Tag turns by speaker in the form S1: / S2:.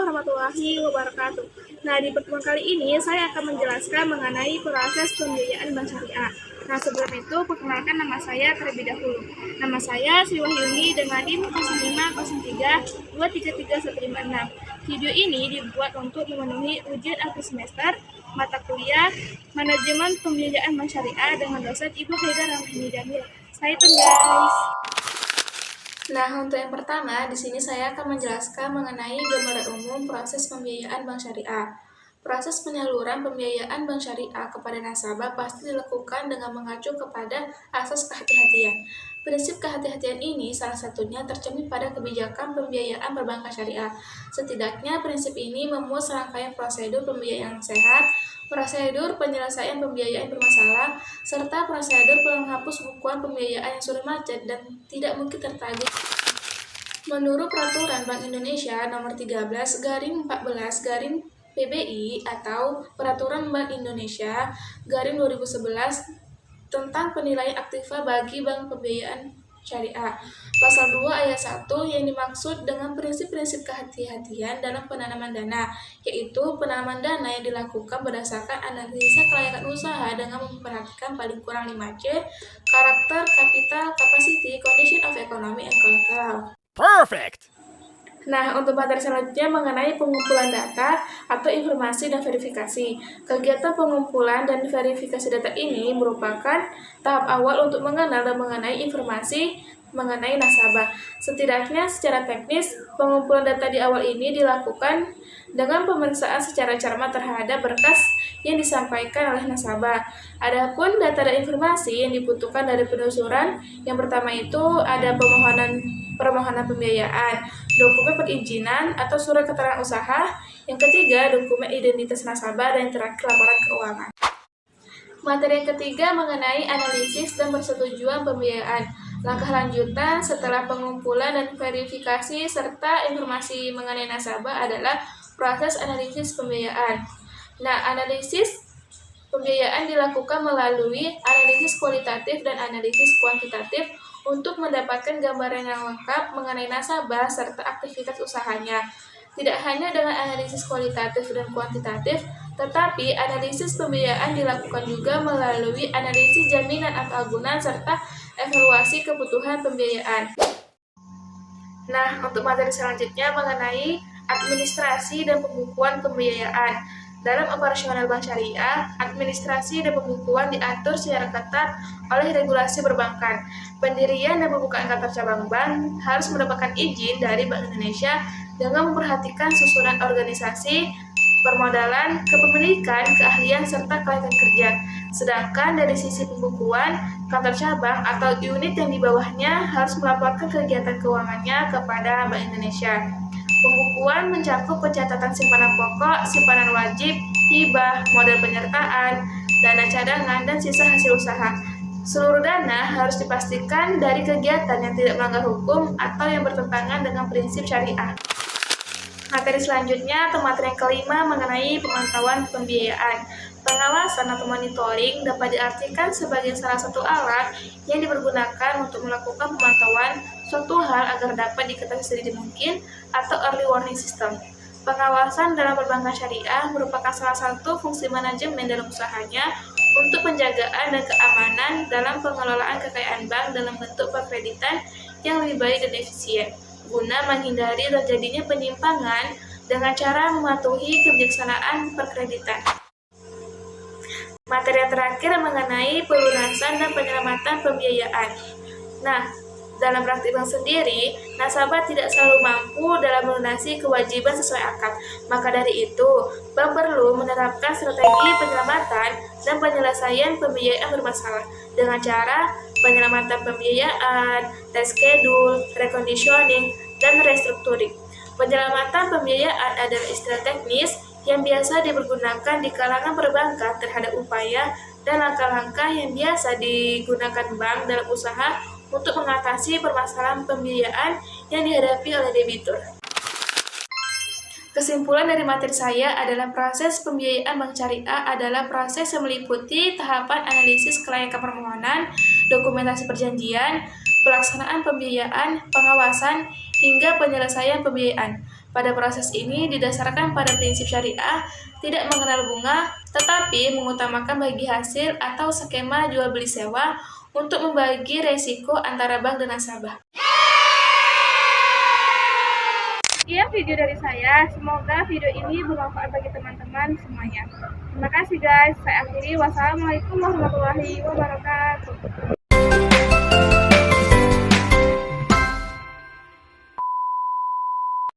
S1: warahmatullahi wabarakatuh. Nah, di pertemuan kali ini saya akan menjelaskan mengenai proses pembiayaan bank syariah. Nah, sebelum itu perkenalkan nama saya terlebih dahulu. Nama saya Sri Wahyuni dengan NIM 0503233156. Video ini dibuat untuk memenuhi ujian akhir semester mata kuliah Manajemen Pembiayaan Bank Syariah dengan dosen Ibu Haidar Rahmani Jamil. Stay tune guys. Nah, untuk yang pertama, di sini saya akan menjelaskan mengenai gambaran umum proses pembiayaan bank syariah. Proses penyaluran pembiayaan bank syariah kepada nasabah pasti dilakukan dengan mengacu kepada asas kehati-hatian. Prinsip kehati-hatian ini salah satunya tercermin pada kebijakan pembiayaan perbankan syariah. Setidaknya prinsip ini memuat serangkaian prosedur pembiayaan sehat, prosedur penyelesaian pembiayaan bermasalah, serta prosedur penghapus bukuan pembiayaan yang sudah macet dan tidak mungkin tertagih. Menurut Peraturan Bank Indonesia Nomor 13/14 PBI atau Peraturan Bank Indonesia 2011 tentang penilaian aktiva bagi bank pembiayaan syariah. Pasal 2 ayat 1 yang dimaksud dengan prinsip-prinsip kehati-hatian dalam penanaman dana, yaitu penanaman dana yang dilakukan berdasarkan analisa kelayakan usaha dengan memperhatikan paling kurang 5C, karakter, capital, capacity, condition of economy, and collateral.
S2: Perfect!
S1: Nah, untuk materi selanjutnya mengenai pengumpulan data atau informasi dan verifikasi. Kegiatan pengumpulan dan verifikasi data ini merupakan tahap awal untuk mengenal dan mengenai informasi mengenai nasabah. Setidaknya secara teknis, pengumpulan data di awal ini dilakukan dengan pemeriksaan secara cermat terhadap berkas yang disampaikan oleh nasabah. Adapun data dan informasi yang dibutuhkan dari penelusuran, yang pertama itu ada permohonan pembiayaan, dokumen perizinan atau surat keterangan usaha, yang ketiga dokumen identitas nasabah, dan yang terakhir laporan keuangan. Materi yang ketiga mengenai analisis dan persetujuan pembiayaan. Langkah lanjutan setelah pengumpulan dan verifikasi serta informasi mengenai nasabah adalah proses analisis pembiayaan. Nah, analisis pembiayaan dilakukan melalui analisis kualitatif dan analisis kuantitatif untuk mendapatkan gambaran yang lengkap mengenai nasabah serta aktivitas usahanya. Tidak hanya dengan analisis kualitatif dan kuantitatif, tetapi analisis pembiayaan dilakukan juga melalui analisis jaminan atau agunan serta evaluasi kebutuhan pembiayaan. Nah, untuk materi selanjutnya mengenai administrasi dan pembukuan pembiayaan. Dalam operasional bank syariah, administrasi dan pembukuan diatur secara ketat oleh regulasi perbankan. Pendirian dan pembukaan kantor cabang bank harus mendapatkan izin dari Bank Indonesia dengan memperhatikan susunan organisasi, permodalan, kepemilikan, keahlian, serta kelayakan kerja. Sedangkan dari sisi pembukuan, kantor cabang atau unit yang di bawahnya harus melaporkan kegiatan keuangannya kepada Bank Indonesia. Pembukuan mencakup pencatatan simpanan pokok, simpanan wajib, hibah, modal penyertaan, dana cadangan, dan sisa hasil usaha. Seluruh dana harus dipastikan dari kegiatan yang tidak melanggar hukum atau yang bertentangan dengan prinsip syariah. Materi selanjutnya atau materi yang kelima mengenai pemantauan pembiayaan. Pengawasan atau monitoring dapat diartikan sebagai salah satu alat yang dipergunakan untuk melakukan pemantauan suatu hal agar dapat diketahui sedini mungkin atau early warning system. Pengawasan dalam perbankan syariah merupakan salah satu fungsi manajemen dalam usahanya untuk penjagaan dan keamanan dalam pengelolaan kekayaan bank dalam bentuk perkreditan yang lebih baik dan efisien, guna menghindari terjadinya penyimpangan dengan cara mematuhi kebijaksanaan perkreditan. Materi yang terakhir mengenai pelunasan dan penyelamatan pembiayaan. Nah, dalam praktik bank sendiri, nasabah tidak selalu mampu dalam melunasi kewajiban sesuai akad. Maka dari itu, bank perlu menerapkan strategi penyelamatan dan penyelesaian pembiayaan bermasalah dengan cara penyelamatan pembiayaan, reschedule, reconditioning, dan restructuring. Penyelamatan pembiayaan adalah istilah teknis yang biasa dipergunakan di kalangan perbankan terhadap upaya dan langkah-langkah yang biasa digunakan bank dalam usaha untuk mengatasi permasalahan pembiayaan yang dihadapi oleh debitur. Kesimpulan dari materi saya adalah proses pembiayaan bank syariah adalah proses yang meliputi tahapan analisis kelayakan permohonan, dokumentasi perjanjian, pelaksanaan pembiayaan, pengawasan, hingga penyelesaian pembiayaan. Pada proses ini didasarkan pada prinsip syariah, tidak mengenal bunga, tetapi mengutamakan bagi hasil atau skema jual beli sewa untuk membagi resiko antara bank dan nasabah. Sekian video dari saya, semoga video ini bermanfaat bagi teman-teman semuanya. Terima kasih guys, saya akhiri. Wassalamualaikum warahmatullahi wabarakatuh.